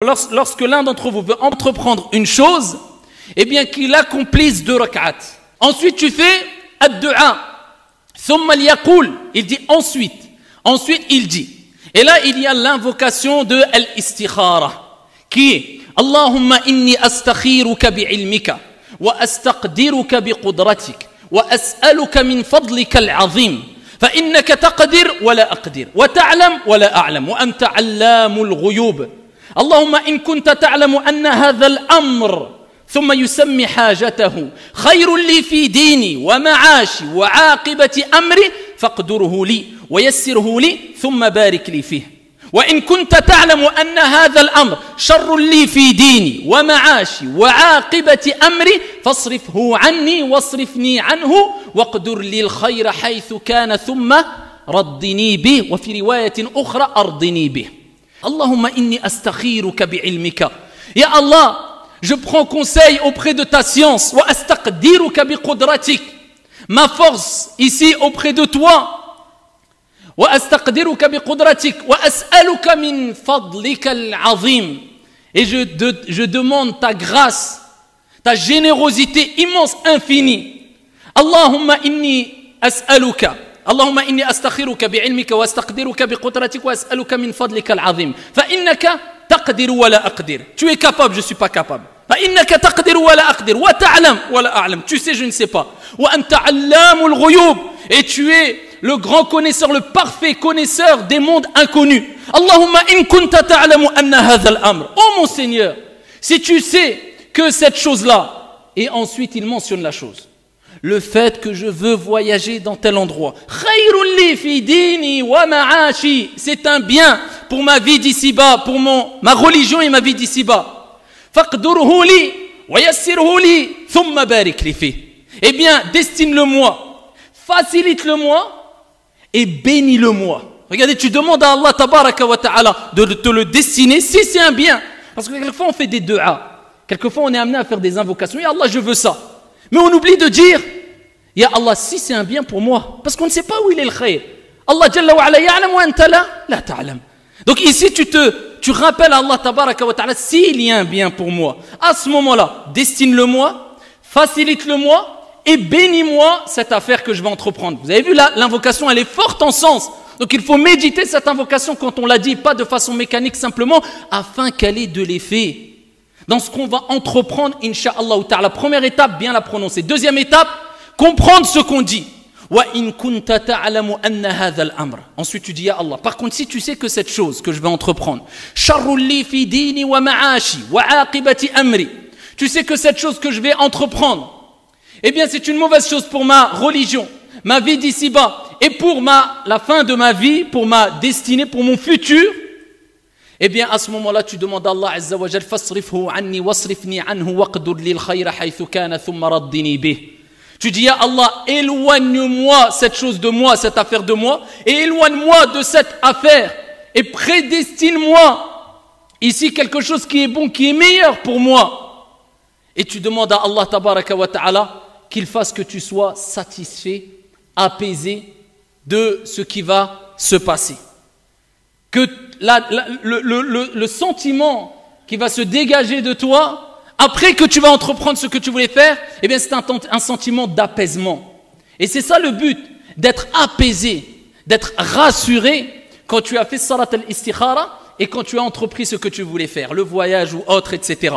Lorsque l'un d'entre vous veut entreprendre une chose, eh bien qu'il accomplisse 2 rak'at. Ensuite tu fais ad-du'a. Thumma liyaqul, il dit ensuite il dit. Et là il y a l'invocation de al-istikhara qui est Allahumma inni astakhiruka bi'ilmika wa astaqdiruka biqudratik wa as'aluka min fadlika al-'azim fa innaka taqdir wa la aqdir wa ta'lam wa la a'lam wa anta 'allamul ghuyub. اللهم إن كنت تعلم أن هذا الأمر ثم يسمي حاجته خير لي في ديني ومعاشي وعاقبة أمري فاقدره لي ويسره لي ثم بارك لي فيه وإن كنت تعلم أن هذا الأمر شر لي في ديني ومعاشي وعاقبة أمري فاصرفه عني واصرفني عنه واقدر لي الخير حيث كان ثم ردني به وفي رواية أخرى أرضني به. Allahumma inni astakhiruka bi'ilmika. Ya Allah, je prends conseil auprès de ta science. Wa astaqdiruka biqudratik. Ma force ici auprès de toi. Wa astaqdiruka biqudratik. Wa as'aluka min fadlika al-'azim. Et je demande ta grâce, ta générosité immense, infinie. Allahumma inni as'aluka. اللهم إني أستخيرك بعلمك وأستقدرك بقدرتك وأسألك من فضلك العظيم فإنك تقدر ولا أقدر. Tu es capable, je ne suis pas capable. فإنك تقدر ولا أقدر وتعلم ولا أعلم. Tu sais, je ne sais pas. وأنت علام الغيوب. Et tu es le grand connaisseur, le parfait connaisseur des mondes inconnus. اللهم إن كنت تعلم أن هذا الأمر. Oh mon Seigneur, si tu sais que cette chose-là, et ensuite il mentionne la chose. Le fait que je veux voyager dans tel endroit. C'est un bien pour ma vie d'ici-bas, pour ma religion et ma vie d'ici-bas. Eh bien, destine-le-moi, facilite-le-moi et bénis-le-moi. Regardez, tu demandes à Allah tabaraka wa ta'ala de te le destiner si c'est un bien. Parce que quelquefois on fait des du'a. Quelquefois on est amené à faire des invocations. Ya Allah, je veux ça. Mais on oublie de dire Ya Allah, si c'est un bien pour moi, parce qu'on ne sait pas où il est le khayr. Allah Jalla wa ala ya'lam wa anta la ta'lam. Donc ici tu rappelles à Allah tabaraka wa ta'ala s'il y a un bien pour moi. À ce moment-là, destine-le-moi, facilite-le-moi et bénis-moi cette affaire que je vais entreprendre. Vous avez vu là, l'invocation elle est forte en sens. Donc il faut méditer cette invocation quand on la dit, pas de façon mécanique simplement, afin qu'elle ait de l'effet. Dans ce qu'on va entreprendre, incha'Allah ta'ala. Première étape, bien la prononcer. Deuxième étape, comprendre ce qu'on dit. Ensuite tu dis, ya Allah, par contre si tu sais que cette chose que je vais entreprendre, tu sais que cette chose que je vais entreprendre, eh bien c'est une mauvaise chose pour ma religion, ma vie d'ici-bas, et pour la fin de ma vie, pour ma destinée, pour mon futur. Eh bien, à ce moment-là, tu demandes à Allah Azza wa Jal, fasrifhu anni wasrifni anhu waqdur lil khayra haythu kana thumma raddini bih. Tu dis, ya Allah, éloigne-moi cette chose de moi, cette affaire de moi, et éloigne-moi de cette affaire, et prédestine-moi ici quelque chose qui est bon, qui est meilleur pour moi. Et tu demandes à Allah tabaraka wa ta'ala qu'il fasse que tu sois satisfait, apaisé de ce qui va se passer. Que le sentiment qui va se dégager de toi après que tu vas entreprendre ce que tu voulais faire, eh bien c'est un sentiment d'apaisement. Et c'est ça le but, d'être apaisé, d'être rassuré quand tu as fait salat al-istikhara et quand tu as entrepris ce que tu voulais faire, le voyage ou autre, etc.